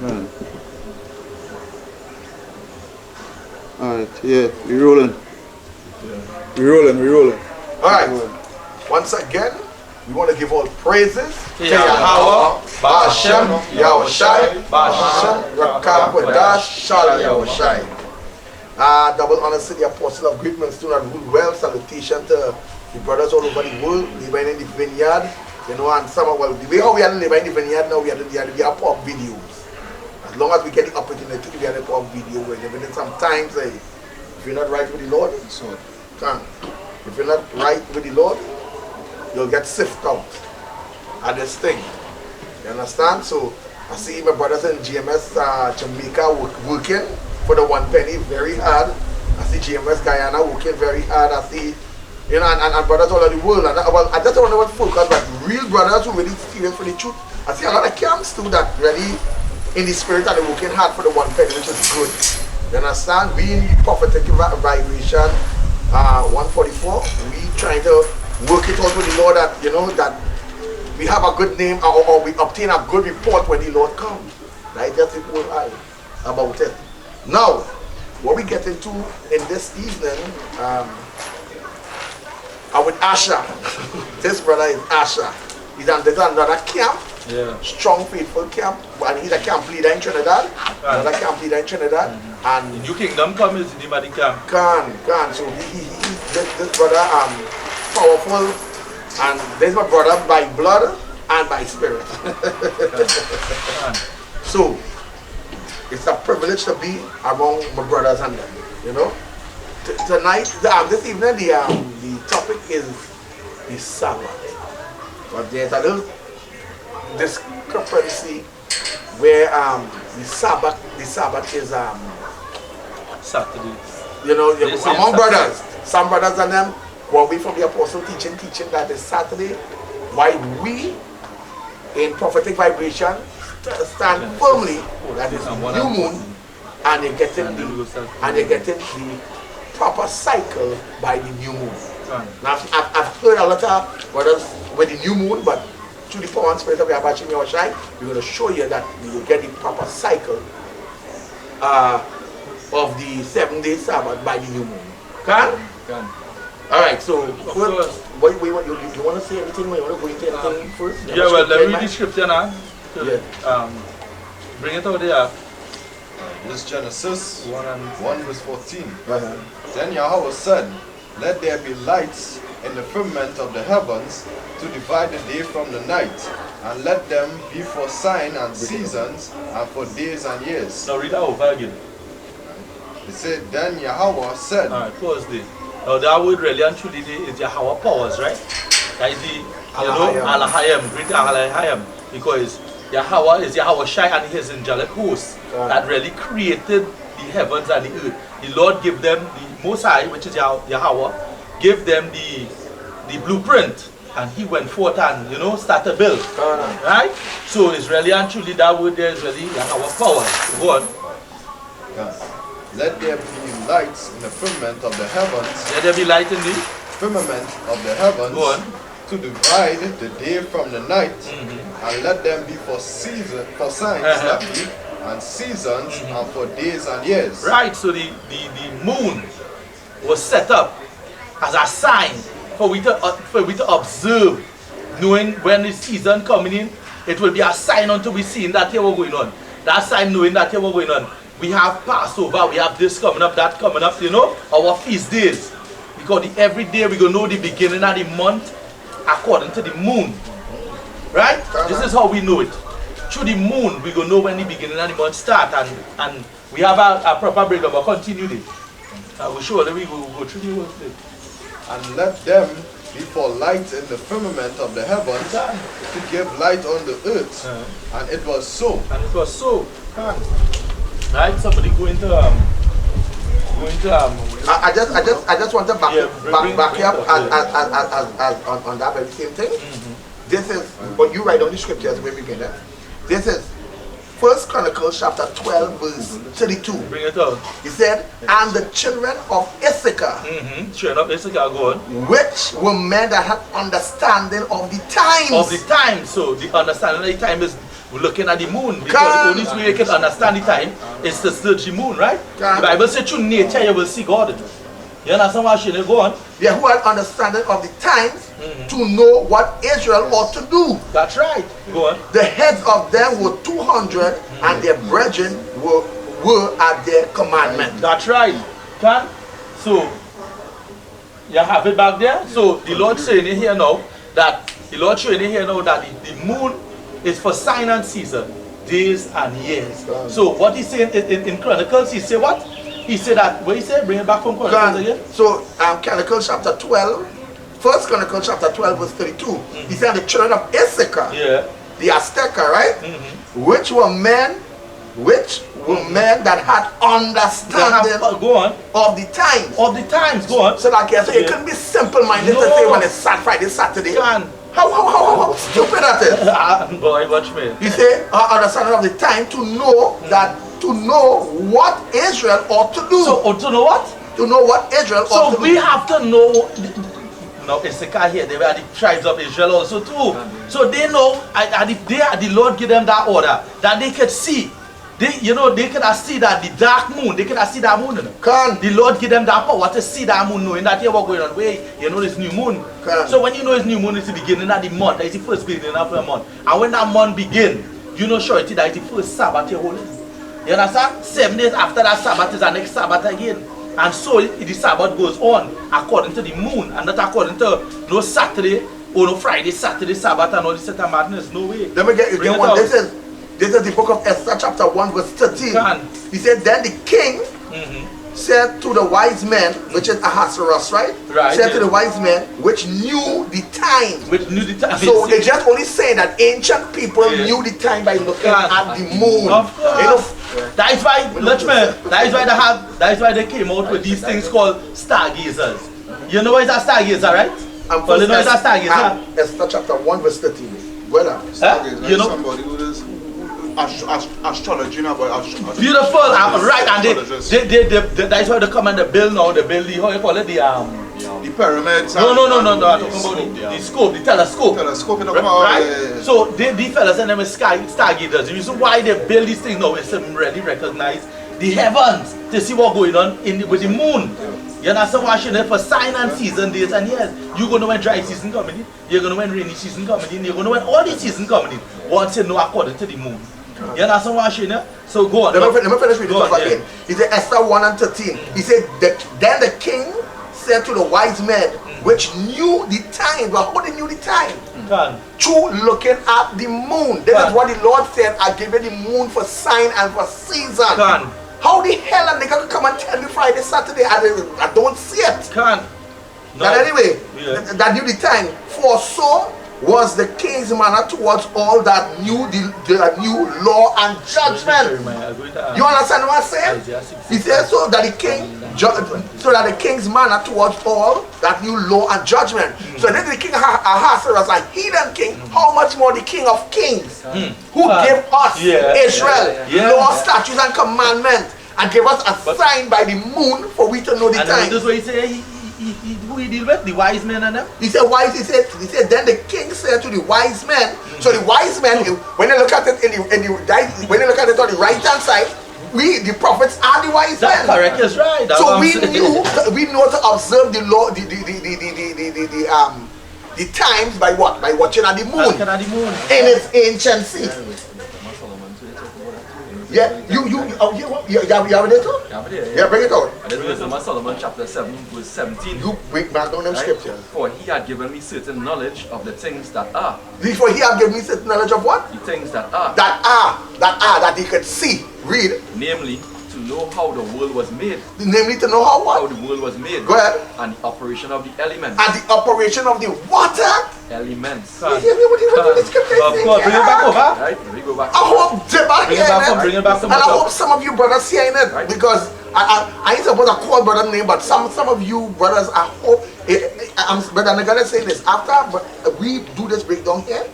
Alright, yeah, we're rolling. We're rolling. Alright, once again, we want to give all praises to Yahweh, Ba'ashem, Yahushai, Ba'ashem, Rakakwadash, Shalom Yahushai. Double honors to the Apostle of GMS, do not rule well. Salutation to the brothers all over the world, living in the vineyard. You know, and some of, well, the way how we are living in the vineyard now, we are pop videos. As long as we get the opportunity, we are the pop video. We're living in sometimes, if you're not right with the Lord, so can't. If you're not right with the Lord, you'll get sifted out at this thing. You understand? So I see my brothers in GMS Jamaica working for the 1 penny very hard. I see GMS Guyana working very hard. I see, you know, and brothers all over the world. And I just don't know what focus, but real brothers who really serious for the truth. I see a lot of camps too that really in the spirit and they're working hard for the 1 penny, which is good. You understand? We in Prophetic Vibration 144, we trying to work it out with the Lord that, you know, that we have a good name or we obtain a good report when the Lord comes. Right? That's it about it. Now, what we get into in this evening with Asher. This brother is Asher. He's on another camp. Yeah. Strong, faithful camp. And he's a camp leader in Trinidad. Another camp leader in Trinidad. And the New Kingdom come is the name of the camp. Can. So this brother powerful, and this my brother by blood and by spirit. So it's a privilege to be among my brothers and them, you know. Tonight, this evening, the topic is the Sabbath. But there's a little discrepancy where the Sabbath is Saturday. You know, among brothers, some brothers and them go away from the apostle teaching that is Saturday, while we in Prophetic Vibration stand firmly that is new moon, and you're getting the proper cycle by the new moon. Now I've heard a lot of brothers with the new moon, but through the power and spirit of Yahweh Yahushai, we're going to show you that you will get the proper cycle of the 7-day Sabbath by the new moon. Can? Alright, so first, you want to say anything? You want to go into anything first? Yeah, well, let me read the scripture now. Bring it out there. This is Genesis 1 verse 14. Then Yahweh said, let there be lights in the firmament of the heavens to divide the day from the night, and let them be for signs and seasons and for days and years. Now read that over again. It said, then Yahweh said. Alright, pause there. Now that word really and truly is Yahweh powers, right? That is the, Alahayim, great Alahayim, because Yahweh is Yahweh Shai and his angelic host that really created the heavens and the earth. The Lord gave them the Most High, which is Yahweh, gave them the blueprint, and he went forth and, you know, started to build. Right? So it's really and truly that word there is really Yahweh powers. Go on. Let there be lights in the firmament of the heavens. Let there be light in the firmament of the heavens. Go on. To divide the day from the night, and let them be for season, for signs and seasons, and for days and years. Right. So the moon was set up as a sign for we to observe, knowing when the season coming in. It will be a sign unto we seeing that here we're going on. That sign knowing that here we're going on. We have Passover, we have this coming up, that coming up, you know, our feast days. Because every day we're going to know the beginning of the month according to the moon. Right? This is how we know it. Through the moon, we're going to know when the beginning of the month starts. And we have a proper breakdown, but continue it. We'll show that we will go through the whole thing. And let them be for light in the firmament of the heavens, to give light on the earth. And it was so. And it was so. Right? Somebody go into I just want to back up on that very same thing. This is what you write on the scriptures where we begin at. This is 1 Chronicles chapter 12 verse 32. Bring it out. He said, and the children of Issachar, children of Issachar, go on, which were men that had understanding of the times. Of the time. So the understanding of the time is we're looking at the moon. Because the only way you can understand the time is to search the moon, right? The Bible says through nature you will see God. You understand what I'm saying? Go on. They who had understanding of the times to know what Israel ought to do. That's right. Go on. The heads of them were 200 and their brethren were at their commandment. That's right. So you have it back there. So the Lord saying it here now that the moon is for sign and season, days and years. So what he's saying in Chronicles, he said what? He said that, what he said? Bring it back from Chronicles again. So Chronicles chapter 12, First Chronicles chapter 12 verse 32. He said the children of Issachar, the Azteca, right? Which were men that had understanding of the times. Of the times, go on. So like so you couldn't be simple-minded to say when it's Friday, Saturday. How stupid that is. Boy, watch me. He said understanding of the time to know what Israel ought to do. So to know what? To know what Israel ought to do. So we have to know. Now Issachar here, they were the tribes of Israel also too. So they know, the Lord give them that order that they could see. They could see that the dark moon, they could see that moon. The Lord give them that power to see that moon, knowing that here what going on. This new moon. So when you know it's new moon, it's the beginning of the month. It's the first beginning of the month. And when that month begin, you know surety that it's the first Sabbath you're holding. You understand? 7 days after that Sabbath is the next Sabbath again. And so the Sabbath goes on according to the moon and not according to no Saturday or no Friday, Saturday, Sabbath and all this Saturday madness. No way. Let me get you one. This is the book of Esther chapter 1 verse 13. He said, then the king said to the wise men, which is Ahasuerus, right? Said to the wise men, which knew the time. So they just only saying that ancient people knew the time by looking at the moon. Of course. That is why that is why they came out with these things called stargazers. You know what is a stargazer, right? You know what is a stargazer? Esther chapter 1 verse 13. Well, stargazer, you know somebody who is astrology, beautiful, right? And that's why they come and they build now. They build how you call it, the pyramids. No. I'm talking about the scope, the telescope. Right? So these fellas and them is stargazers. The reason why they build these things now is to really recognize the heavens to see what's going on with the moon. You understand what I'm saying? For sign and season, days and years. You're going to know when dry season coming in. You're going to know when rainy season coming in. You're going to know when all the season coming in. Once you know according to the moon. You understand what I'm saying? So go on. Let me finish with this again. He said Esther 1 and 13. He said then the king said to the wise men, which knew the time, but how they knew the time? Through looking at the moon. This is what the Lord said, I give you the moon for sign and for season. How the hell are they going to come and tell me Friday, Saturday? I don't see it. But anyway, that knew the time. For so was the king's manner towards all that knew the new law and judgment. You understand what I'm saying? He says so that the king's manner towards all that knew law and judgment. So then the king Ahasuerus, a heathen king, how much more the king of kings, who gave us Israel law, statutes, and commandments, and gave us a sign by the moon for we to know the time. This is what he say. Who he deal with? The wise men and them? He said then the king said to the wise men. So the wise men, when they look at it when they look at it on the right hand side, the prophets are the wise men. Correct, is right. So we know to observe the law, the times by what? By watching at the moon. In its anciency. Yeah, you have it too? Yeah, bring it out. This is Solomon chapter 7 verse 17. You bring back down them scriptures. For he had given me certain knowledge of the things that are. For he had given me certain knowledge of what? The things that are. That he could see. Read. Namely, to know how the world was made. Namely, to know how what? How the world was made. Go ahead. And the operation of the elements. And the operation of the water. Elements. You hear me? What the scripture is saying? Bring it back over. Right, we go back. I hope Jebba bring it back. And I hope some of you brothers hearing it. Right. Because I ain't supposed to call brother name, but some of you brothers, I hope, but I'm gonna say this. After we do this breakdown here,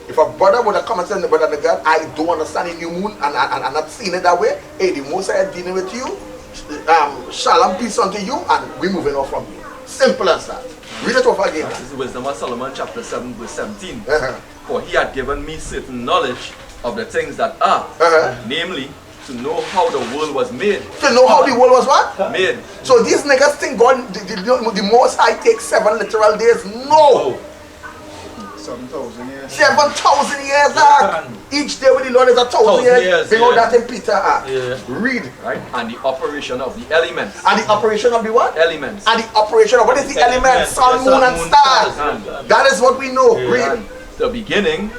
if a brother would have come and said, brother Nagar, I don't understand the new moon and not seeing it that way, hey, the most I am dealing with you, shalom, peace unto you, and we're moving on from you. Simple as that. Read it over again. This is Wisdom of Solomon chapter 7 verse 17. For he had given me certain knowledge of the things that are, namely, to know how the world was made. To know how the world was what? Made. So these niggas think God, the Most High takes 7 literal days. No. 7,000 years. 7,000 years. Each day with the Lord is 1,000 years. Bring out that in Peter. Read. Right? And the operation of the elements. And the operation of the what? Elements. And the operation of what is the elements? Sun, moon, and stars. That is what we know. Read. And the beginning,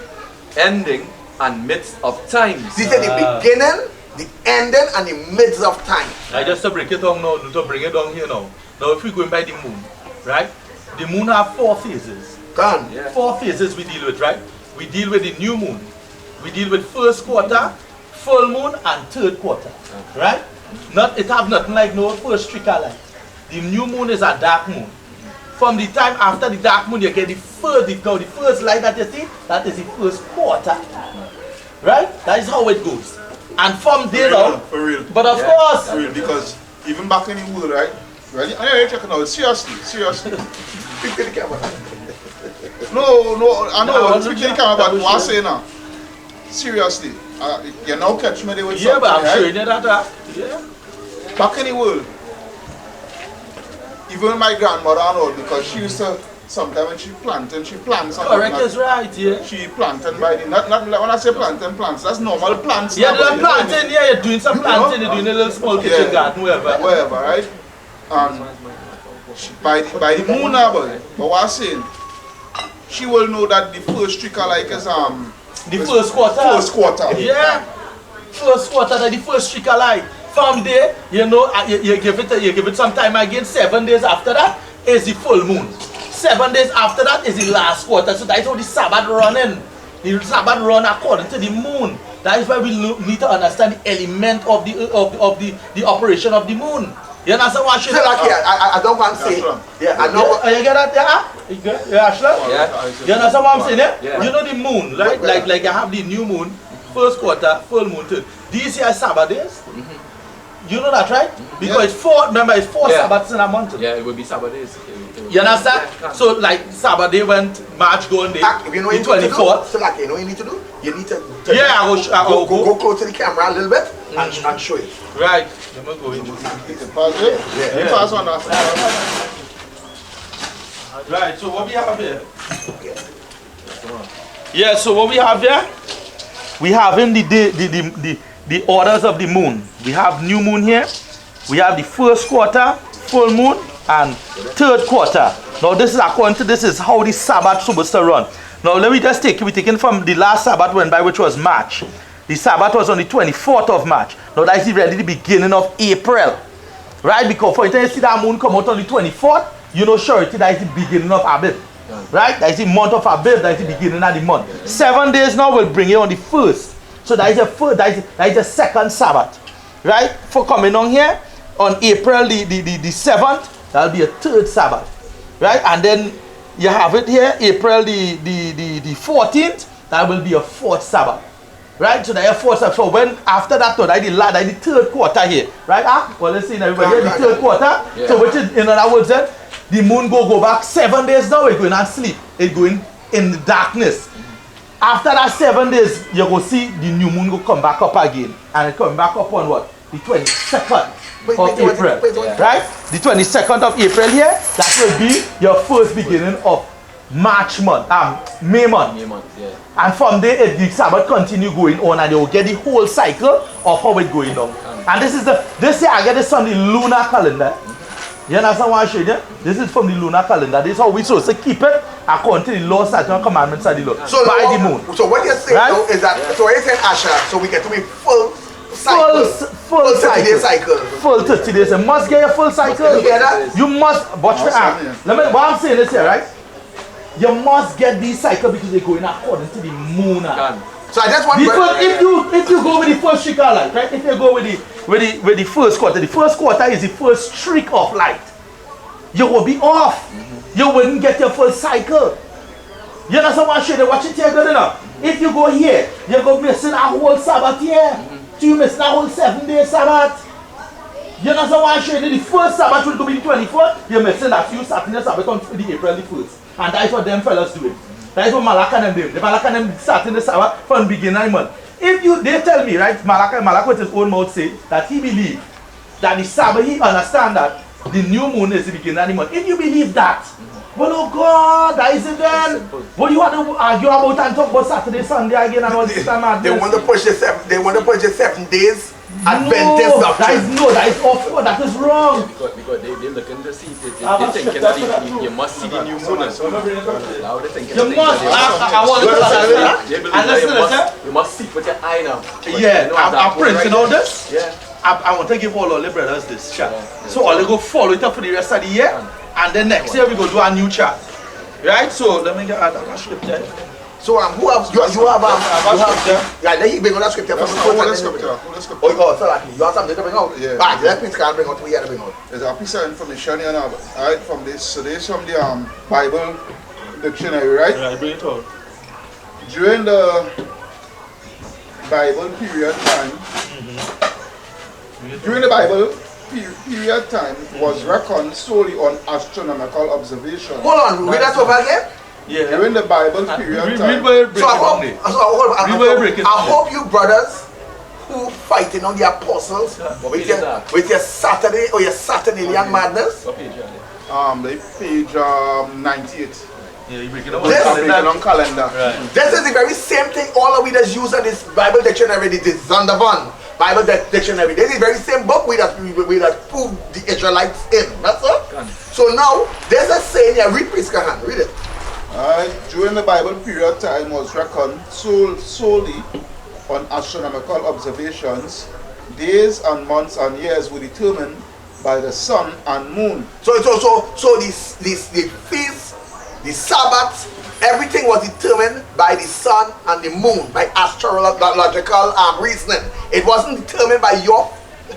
ending, and midst of times. These are the beginning, the ending, and the midst of time. I just to break it down now, to bring it down here now. Now if we're going by the moon, right? The moon have 4 phases. Gone. Yeah. 4 phases we deal with, right? We deal with the new moon. We deal with first quarter, full moon, and third quarter. Right? It have nothing like no first streak of light. The new moon is a dark moon. From the time after the dark moon, you get the first light that you see, that is the first quarter. Right? That is how it goes. And from there on, For real. but of course, For real, because even back in the world, right? Ready? I ain't checking out. Seriously. Pick the camera. No, I know. No, Speak to the camera, but what I say now? Seriously. You now catch me there with yeah, but I'm something, showing you that. Yeah. Back in the world, even my grandmother and all, because she used to, sometimes when she plants something. Correct is right, yeah. She planted by the, not when I say planting plants, that's normal plants. Yeah, now, they're but planting, yeah, you're doing some planting, you're doing a little small kitchen garden, wherever. right? By the moon now, but what I'm saying, she will know that the first trick I like is The first quarter. First quarter. Yeah. First quarter, the first streak of light. From there, you know, you give it some time again. 7 days after that is the full moon. 7 days after that is the last quarter. So that is how the Sabbath running. The Sabbath run according to the moon. That is why we need to understand the element of the operation of the moon. You understand what I should So like here, I don't want to say. Yeah, I know. You get that? Yeah? You get Ashla? Yeah. You understand what I'm saying? Yeah. You know the moon, right? Like you have the new moon, first quarter, full moon, third. These here are Sabbath days. You know that, right? Because it's 4. Remember, it's 4 Sabbaths in a month. Yeah, it will be Sabbath days. You understand? So like Sabbath day went March going day, You know the 24th. So like you know what you need to do? You need to Yeah, I will go. go close to the camera a little bit and show it. Right. Let me go in. Pass it? Yeah. You pass on that. Right, so what we have here? Yeah, so what we have here? We have in the orders of the moon. We have new moon here. We have the first quarter, full moon, and third quarter. Now this is according to this is how the Sabbath is supposed to run. Now let me just we're taking from the last Sabbath went by, which was March. The Sabbath was on the 24th of March. Now that is really the beginning of April. Right? Because for instance, you see that moon come out on the 24th, you know surety that is the beginning of Abib. Right? That is the month of Abib, that is the beginning of the month. 7 days now will bring you on the first. So that is the first, that is the second Sabbath. Right? For coming on here, on April the 7th, that will be a third Sabbath. Right? And then you have it here, April the 14th, that will be a fourth Sabbath. Right? So that is fourth Sabbath. So when after that, that is the third quarter here. Right? Well, let's see everybody here, the third quarter. Yeah. So which is, in other words, then, the moon go back 7 days now, it's going to sleep. It's going in the darkness. After that 7 days, you go see the new moon go come back up again. And it come back up on what? The 22nd of April. Right? The 22nd of April here, that will be your first beginning of March month, May month. May month, yeah. And from there, the Sabbath continue going on, and you will get the whole cycle of how it's going on. And this year I get this from the lunar calendar. You understand what I showed you? This is from the lunar calendar. This is how we supposed to keep it according to the law, statutes, and commandments of the Lord. So by the moon. So what you're saying now is that, so what you're saying, Asha, so we get to be full cycle. Full 30-day cycle. Full 30 days. You must get your full cycle. You get that? You must watch me out. What I'm saying is here, right? You must get these cycle because they're going according to the moon. So I just want if you go with the first streak of light, right? If you go with the first quarter is the first streak of light. You will be off. You wouldn't get your full cycle. You understand what I should watch it here good enough? If you go here, you go missing a whole Sabbath here. So you missing a whole 7-day Sabbath. You understand what I should the first Sabbath will be the 24th. You're missing that few Saturday Sabbath on the April the 1st. And that is what them fellas doing. That is what Malak and them doing. The Malak and them starting the Sabbath from the beginning of the month. If you, they tell me, right, Malak with his own mouth say that he believe that the Sabbath, he understand that the new moon is the beginning of the month. If you believe that, well, oh God, that is it then. What you want to argue about and talk about Saturday, Sunday again and all this time? They want to push the 7 days. Adventist doctrine. That is awful. That is wrong. Because they're looking to see, they thinking that you must see the new moon. Now they're thinking you must. I want to listen. You must see with your eye now. Yeah, I'm printing all this. Yeah. I want to give all the brothers this chat. So all they go follow it up for the rest of the year. And then next year we go do a new chart. Right? So let me get that scripture. So who have you have yeah, let you bring on that scripture from the scripture. Oh, so like you have something to bring out? Yeah. Right, let me can bring out we have to bring out. There's a piece of information here now, right, from this. So this from the Bible dictionary, right? Yeah, bring it out. During the Bible period time, during the Bible period time was reckoned solely on astronomical observation. Hold on, read that over again. Yeah. During the Bible period time. So I hope you brothers who fighting on the apostles with your Saturday or your Saturnalian madness. The page 98. Yeah, you break it on calendar. Right. This is the very same thing all of we just use in this Bible dictionary, the Zondervan Bible dictionary. This is the very same book we that proved the Israelites in. That's all. So now there's a saying here, read please, Kahan, read it. During the Bible period time was reckoned solely on astronomical observations. Days and months and years were determined by the sun and moon. So the feast, the Sabbath, everything was determined by the sun and the moon, by astrological reasoning. It wasn't determined by your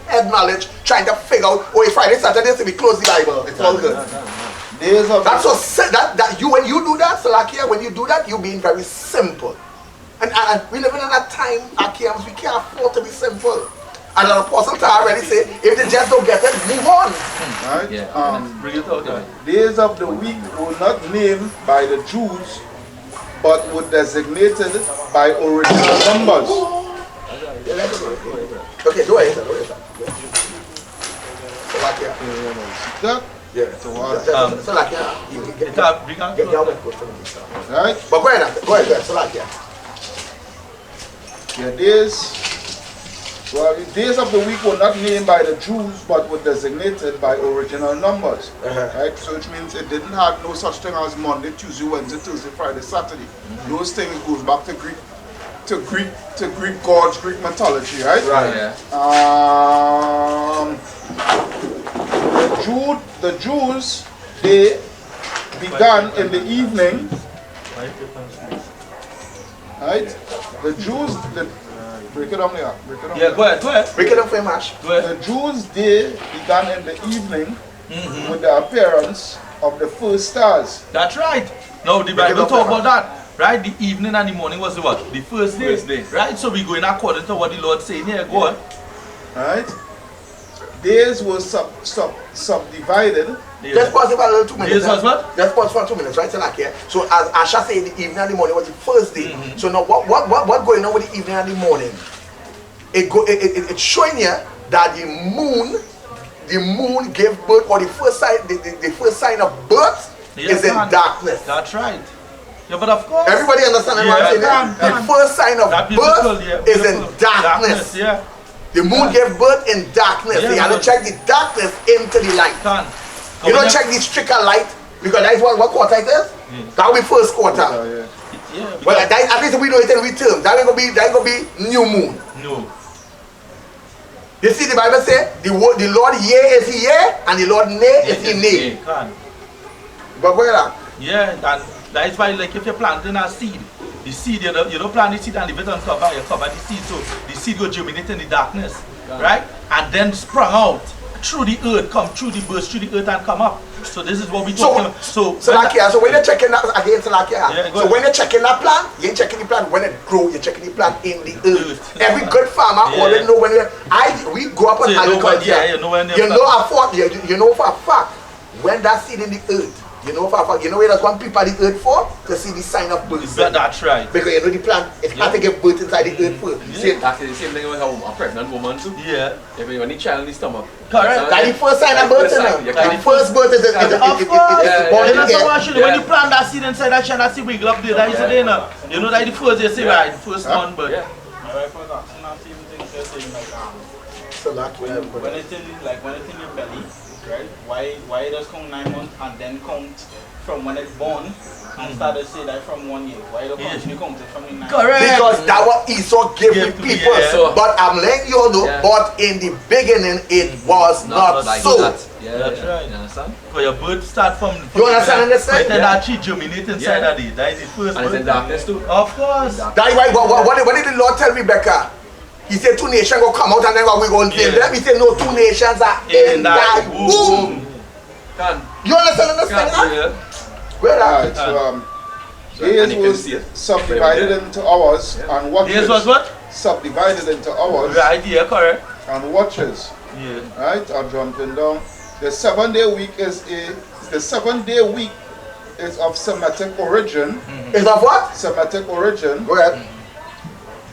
head knowledge trying to figure out, oh, it's Friday, Saturday, so we close the Bible. It's all good. That's what that you when you do that, Salakia, when you do that, you're being very simple. And we living in a time, Akiams, we can't afford to be simple. And an apostle already said, if they just don't get it, move on. Right? Yeah. Bring it out, guys. Days of the week were not named by the Jews, but were designated by original numbers. Okay, do it. Salakia. That? Yeah. Salakia. Get your way. Right? But go ahead, Salakia. Yeah, the days of the week were not named by the Jews, but were designated by original numbers. Right? So which means it didn't have no such thing as Monday, Tuesday, Wednesday, Thursday, Friday, Saturday. Those things goes back to Greek gods, Greek mythology, right? Right. Yeah. The Jews, they began in the evening. Right? The Jews, break it down there. Yeah, go ahead. Break it up for Mash. The Jews' day began in the evening with the appearance of the first stars. That's right. No, the Bible talk about that. Right? The evening and the morning was the what? The first day. Right? So we going according to what the Lord saying here. Go on. Right? Days were subdivided. Yeah. Just pause it for a little 2 minutes. Days was what? Just pause for 2 minutes, right? So as Asha said, the evening and the morning was the first day. So now what going on with the evening and the morning? It's showing here that the moon gave birth, or the first sign of birth is in darkness. That's right. Yeah, but of course. Everybody understand what I'm saying? The first sign of birth is in darkness. Yeah. The moon gave birth in darkness. Yeah, you have to check the darkness into the light. You don't check the stricter light, because that's what quarter it is. That will be first quarter. Well, at least we know it in return. That ain't gonna be new moon. No. You see the Bible say the Lord yea is he yea and the Lord nay is he nay. But where that? Yeah, and that is why, like, if you're planting a seed, the seed, you don't plant the seed and leave it on cover, you cover the seed, so the seed will germinate in the darkness, right? And then sprung out through the earth, come through the burst, through the earth and come up. So this is what we talking about. So when you're checking that again, when you're checking that plant, you ain't checking the plant when it grows, you're checking the plant in the earth. Every good farmer already know when we grow up on agriculture. You know for a fact when that seed in the earth You know, where there's one people on the earth for? To see the sign of birth. That's right. Because you know the plant, it's hard to give birth inside the earth first. That's the same thing with a pregnant woman too. Yeah. If you want a child in the stomach. Correct. That's the first sign of birth, you know. The first birth is born in the when you plant that seed inside that child, that seed wiggle up there, that is the day now. You know that the first, you say, right, the first one, but... Yeah. My wife was asking that same thing, she was saying like, when it's in your belly, right? Why it does count 9 months and then count from when it's born and start to say that from 1 year? Why don't continue counting from the 9 months? Correct. Because that what Esau gave the people. So, but I'm letting you know, but in the beginning it was not like so. That. Yeah, That's right. You understand? Because your birth start from... You understand? Then that tree germinate inside of it. That is the first And it's in darkness too. Of course. That's why, what did the Lord tell Rebecca? He said 2 nations will come out and then we going to name them. He said no, 2 nations are in thy womb. You understand? Yeah. Where are Alright, so days was subdivided into hours and watches. Days was what? Subdivided into hours Right, yeah, correct. and watches. Yeah. Right, I'm jumping down. The 7-day week is of Semitic origin. is of what? Semitic origin. Go ahead.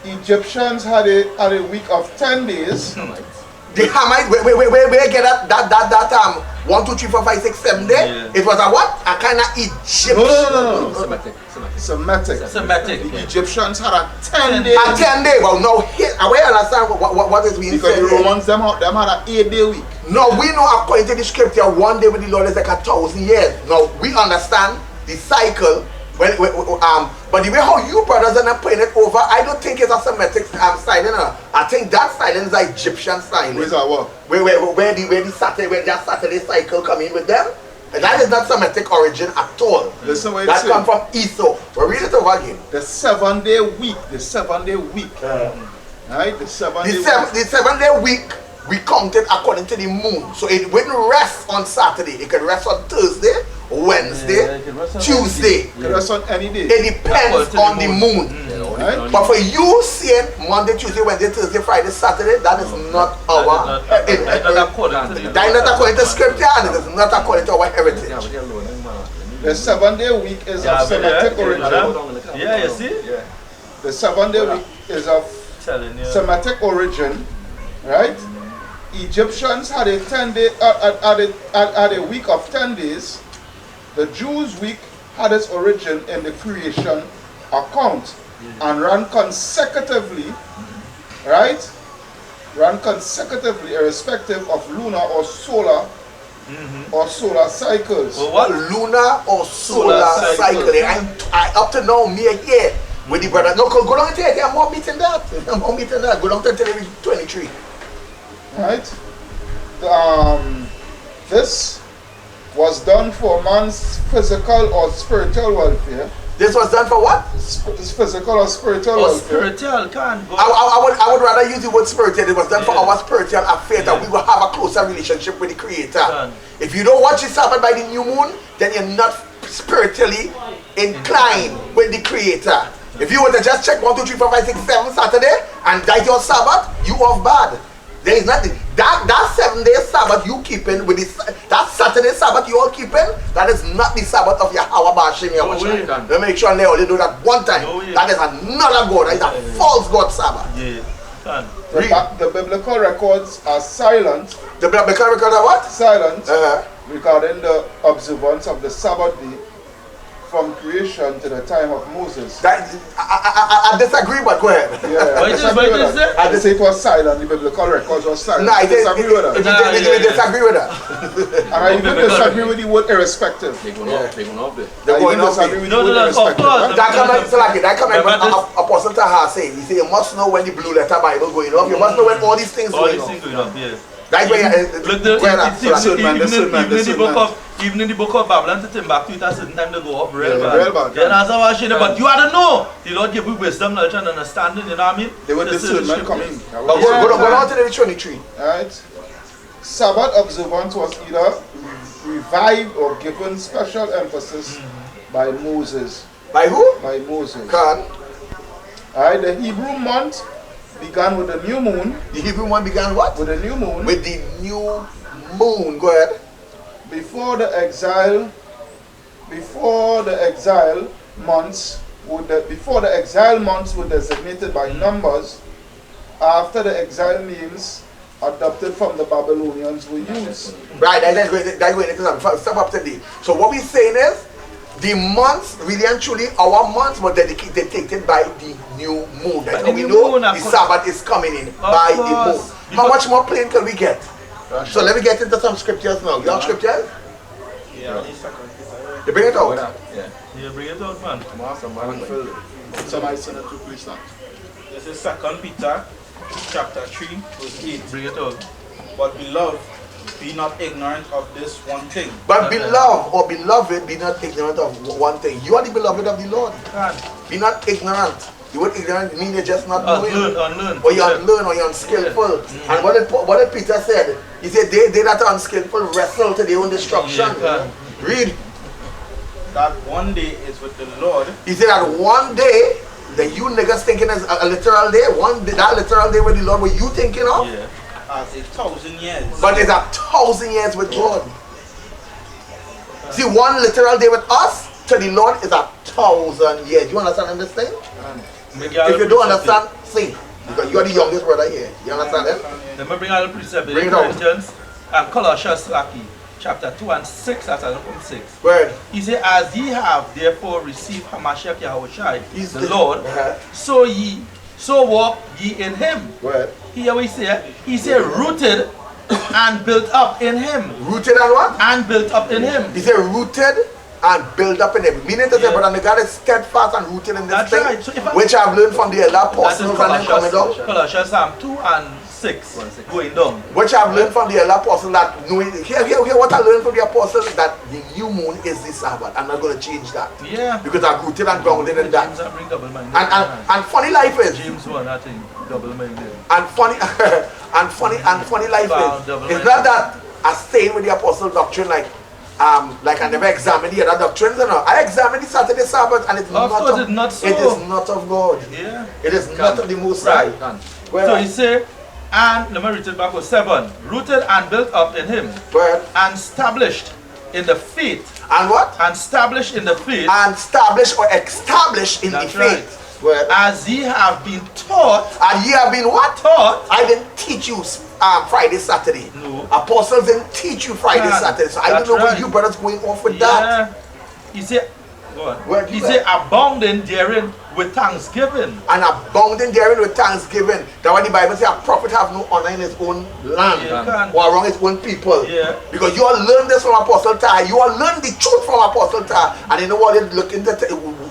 Egyptians had a week of 10 days. The Hamite, where get that 1, 2, 3, 4, 5, 6, 7 day? Yeah. It was a what? A kind of Egyptian. No. Semitic. Semitic. The Egyptians had a 10 day. A 10 day. Well, now I understand what is being Because said. the Romans them had an 8-day week. No, we know according to the scripture, 1 day with the Lord is like 1,000 years. Now we understand the cycle. But the way how you brothers are putting it over, I don't think it's a Semitic styling. I think that styling is an Egyptian styling. Where's that what? Where that Saturday cycle come in with them. And that is not Semitic origin at all. Listen what it That says. come from Esau. But read it over again. The 7-day week. The 7-day week. Right? The 7-day week. The 7-day week, we count it according to the moon. So it wouldn't rest on Saturday. It could rest on Thursday, Wednesday, Tuesday. It rest on any day. It depends on the moon. Right? But for you saying Monday, Tuesday, Wednesday, Thursday, Friday, Saturday, that is not our... That is not according to scripture and it is not according to our heritage. The 7-day week is of Semitic origin. Yeah, you see? The 7-day week is of Semitic origin. Right? Egyptians had a 10-day, had a week of 10 days. The Jews' week had its origin in the creation account and ran consecutively, right? Ran consecutively, irrespective of lunar or solar cycles. Well, what? Lunar or solar cycle. I up to now, me here with the brother. No, go down to it. I'm more meeting that. Go down to 23. Right? This was done for man's physical or spiritual welfare. This was done for what? It's physical or spiritual welfare. Spiritual can't go. I would rather use the word spiritual. It was done for our spiritual affair that we will have a closer relationship with the Creator. If you don't watch the Sabbath by the new moon, then you're not spiritually inclined with the Creator. If you were to just check 1, 2, 3, 4, 5, 6, 7 Saturday and that's your Sabbath, you off bad. There is nothing. That 7-day Sabbath you keeping with that Saturday Sabbath you all keeping, that is not the Sabbath of Yahweh Bashim Yahweh. Let me make sure they only do that one time. That is another God. That is a false God Sabbath. The biblical records are silent. The biblical records are what? Silent. Regarding the observance of the Sabbath day from creation to the time of Moses. I disagree, but go ahead. Yeah, I disagree with that. I say it was silent, the biblical records were silent. No, I disagree with that. You disagree with that. And I even disagree with the word irrespective. They're going off there. They're going off there. That comment when Apostle Taha say, he say you must know when the blue letter Bible going off. You must know when all these things going off. That's why even in the book of Babylon, to turn back to it at a certain time to go up real bad. Yeah, that's how I should know. But you had to know. The Lord gave you wisdom, knowledge, and understanding, you know what I mean? They were discernment coming. Go on to the 23. Alright. Sabbath observance was either revived or given special emphasis by Moses. By who? By Moses. God. Alright, the Hebrew month began with the new moon. The Hebrew one began what? With the new moon. With the new moon. Go ahead. Before the exile before the exile months were designated by numbers, after the exile names adopted from the Babylonians were used. Right, that's going to step up today. So what we're saying is, the months, really and truly, our months were dictated by the new moon. That's how we know the Sabbath is coming in by the moon. How much more plain can we get? So let me get into some scriptures now. You have scriptures? Yeah. You bring it out? Yeah. You bring it out, man. Somebody send it to please now. This is 2 Peter chapter 3 verse 8. Bring it out. But beloved, be not ignorant of this one thing. But beloved or beloved, be not ignorant of one thing. You are the beloved of the Lord. Be not ignorant. The word ignorant means you're just not knowing. Unlearn. Or you unlearn or you're unskillful. Yeah. And what did Peter said? He said they that are unskillful wrestle to their own destruction. Yeah. Read. That one day is with the Lord. He said that one day that you niggas thinking is a literal day. One day, that literal day with the Lord, what you thinking of? Yeah. As 1,000 years. But it's 1,000 years with God. See, one literal day with us to the Lord is 1,000 years. You understand this thing? If you don't understand, sing. Because you are the youngest brother here. You understand that? Let me bring out the precept. Bring it out. Corinthians and Colossians chapter 2 and 6. That's 6. Word. He said, as ye have therefore received Hamashiach Yahushai, the Lord, so walk ye in him. Word. Here we say, he said, rooted and built up in him. Rooted and what? And built up in him. He said, rooted and built up in him. Meaning to say, but the God is steadfast and rooted in this thing, right. So which I've learned from the Elder Apostles and then coming down. Colossians 2 and 6 going down. Which I've learned from the Elder Apostles that knowing, here what I learned from the Apostles, that the new moon is the Sabbath. I'm not going to change that. Yeah. Because I'm rooted and grounded in that. And funny life is. James 1, I think, double-minded. And funny life is. It's not that I stayed with the Apostle doctrine like I never examined the other doctrines. No. I examined the Saturday Sabbath and it's not of, it's not so. It is not of God. Yeah. It is not of the Most High. So he said, and let me read it back with 7. Rooted and built up in him. And established in the faith. And what? And established in the faith. And established or established in the faith. Right. As ye have been taught. And ye have been what? Taught. I didn't teach you Friday, Saturday. No. Apostles didn't teach you Friday, Saturday. So I don't know where you brothers going off with that. He said, he said, abounding therein with thanksgiving. And abounding therein with thanksgiving. That's why the Bible says a prophet have no honor in his own land or among his own people. Yeah. Because you all learn this from Apostle Tar. You all learn the truth from Apostle Tar. And you know what they look into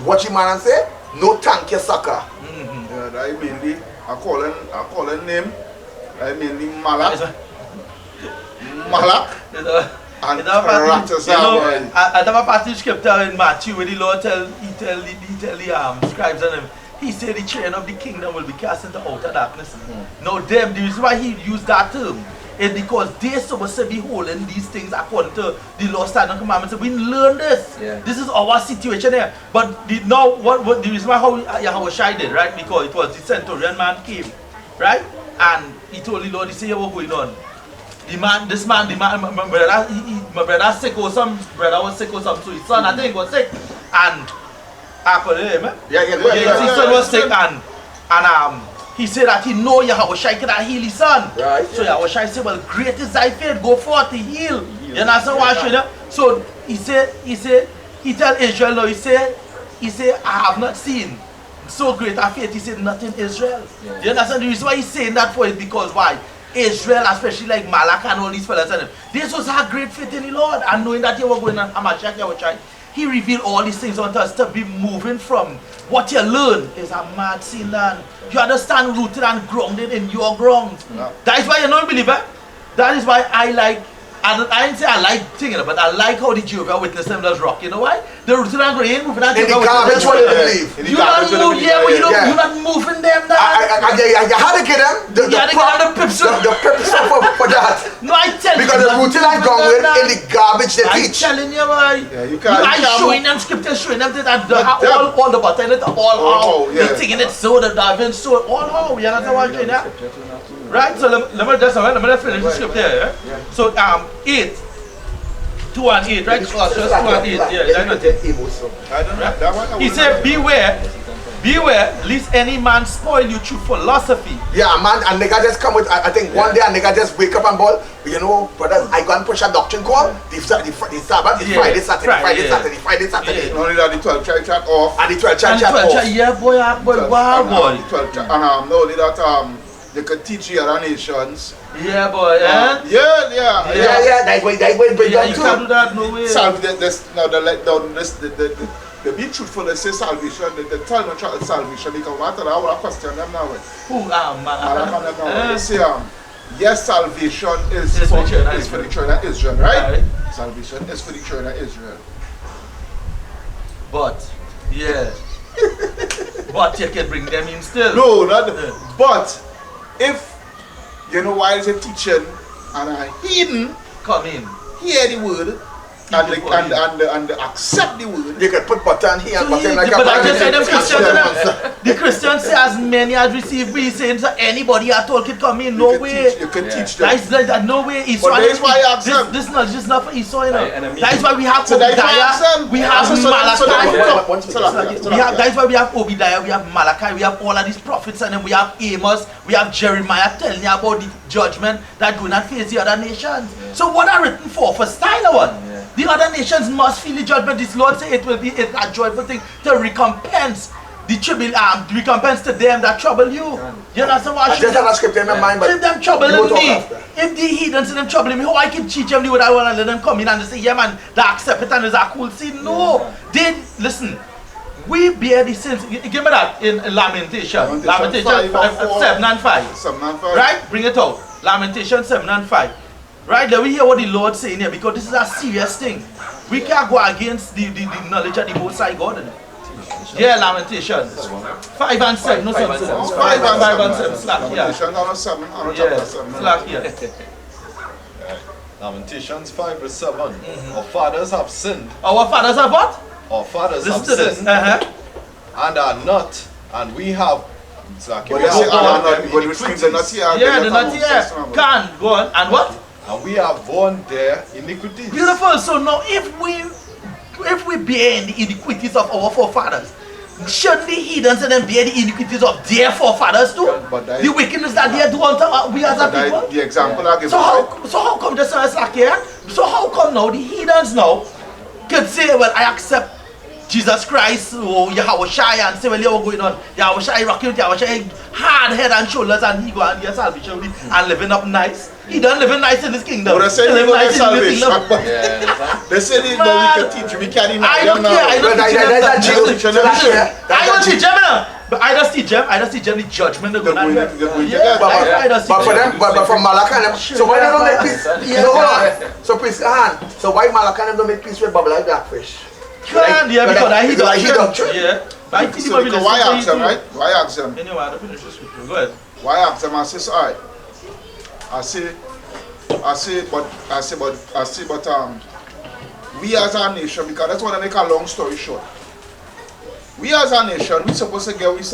what you man and say? No thank you, sucker. Yeah, I mainly I call him name. I mainly Malak. Malak. And I never passed scripture in Matthew where the Lord tell the scribes and them. He said the children of the kingdom will be cast into outer darkness. Now them, the reason why he used that term is because they supposed to be holding these things according to the law, statutes, and commandments. We learn this. Yeah. This is our situation here. But the reason why Yahushua did, right? Because it was the centurion man came, right? And he told the Lord, he said, what's going on? My brother sick or some brother was sick or something, so his son I think was sick. And his son was sick and he said that he know Yahushua can heal his son. Right. So Yahushua said, well, great is thy faith, go forth to heal. You understand what I said? So he tell Israel, no, he said, I have not seen so great a faith. He said, not in Israel. Yeah. You understand the reason why he's saying that for is because why? Israel, especially like Malak and all these fellas, and they supposed to have great faith in the Lord, and knowing that you were going on Hamashiach Yahushua, he revealed all these things unto us to be moving from what you learn is a mad sin, and you understand rooted and grounded in your ground. Yeah. That is why you're not a believer. That is why I didn't say I like thinking, but I like how the Jehovah Witness them does rock. You know why? The rooted and grounded moving and in the garbage what you believe. You're not moving, you're not moving them. You had to get them the pips for that. No, I tell you. Because the rooted and grounded in the garbage they teach. I'm telling you why. I'm showing them scriptures, showing them that all the button, all how they're taking it so, the diving so, all how. You understand what I'm saying? Right? So let me just finish the scripture. Yeah? So 8. 2 and 8, right? Colossians 2 and 8. Yeah, that's not it. I don't know. That one I He wouldn't said, know. beware, lest any man spoil you through philosophy. Yeah, a man, a nigga just come with, I think one day a nigga just wake up and ball, you know, brothers, I go and push a doctrine call, the Sabbath, the Friday, Saturday. Only that the 12 church chat off. And the 12 church off. Yeah, boy, wow, boy. And not only that, they could teach the other nations. Yeah, boy, and? Yeah. That's why bring Yeah, down you too. can't do that, no way. They be truthful, they say salvation, they tell me salvation, they come out and I will question them now. Who They say, yes, salvation is It's for for children of the children of Israel, right? Right. Salvation is for the children of Israel. But, yeah. But you can bring them in still. No, not but if you know why is a teaching and a heathen Come in. hear the word and accept the word. You can put button here and button like But I just said them a Christians, the Christians say as many as receive we saying so anybody at all can come in. No way. You can teach them. That's like that. No way. Esau. But that's why I ask them. This not just not for Esau, you know. enemy. That is why we have So that's why I ask Obadiah. them. We have So Malachi. That is why we have Obadiah. We have Malachi. We have all of these prophets, and then we have Amos. We have Jeremiah telling you about the judgment that do not face the other nations. So what are written for style one? The other nations must feel the judgment. This Lord say it will be a joyful thing to recompense the recompense to them that trouble you. You understand what I just have a script in my mind, but if them troubling me, if the heathens in them troubling me, how I can teach them the word I want to let them come in and they say, yeah man, they accept it and it's a cool scene. No. They listen. We bear the sins. Give me that in Lamentation 7 and 5. 7 and 5. Right? Bring it out. Lamentation 7 and 5. Right? Then we hear what the Lord saying here because this is a serious thing. We can't go against the knowledge of the Most High God. Yeah, Lamentations 5 and 7. No, 5 and 7. Slack here. Yeah, slack here. Lamentations 5 verse 7. Our fathers have sinned. Our fathers have what? Our fathers Listen have to this. sinned and are not, and we have. But they say, but which means they're not here. Yeah, they're not here. Can go on. And what? And we have borne their iniquities. Beautiful. So now if we bear the iniquities of our forefathers, shouldn't the heathens and then bear the iniquities of their forefathers too? The wickedness that they do unto we as a people? The example I give. So how come this is like here? So how come now the heathens now could say, well, I accept Jesus Christ or Yahushua and say, well, you're going on. Yahushua rocking with Yahushua, hard head and shoulders, and he go and get salvation and living up nice. He done living nice in this kingdom. But they say he nice salvation. They say we can teach, we can't even. I don't care. I don't teach them. But I just teach them the judgment they're going to get. But for them, but from Malachi, so why they don't make peace? Hold on. So please, so why Malachi don't make peace with Babylon blackfish? Yeah, because he doctrine. Yeah. So why ask them, right? Why ask them? Anyway, I don't finish this with you. Go ahead. Why ask them? I say, alright. I say, but we as a nation, because that's what I make a long story short. We as a nation, we supposed to get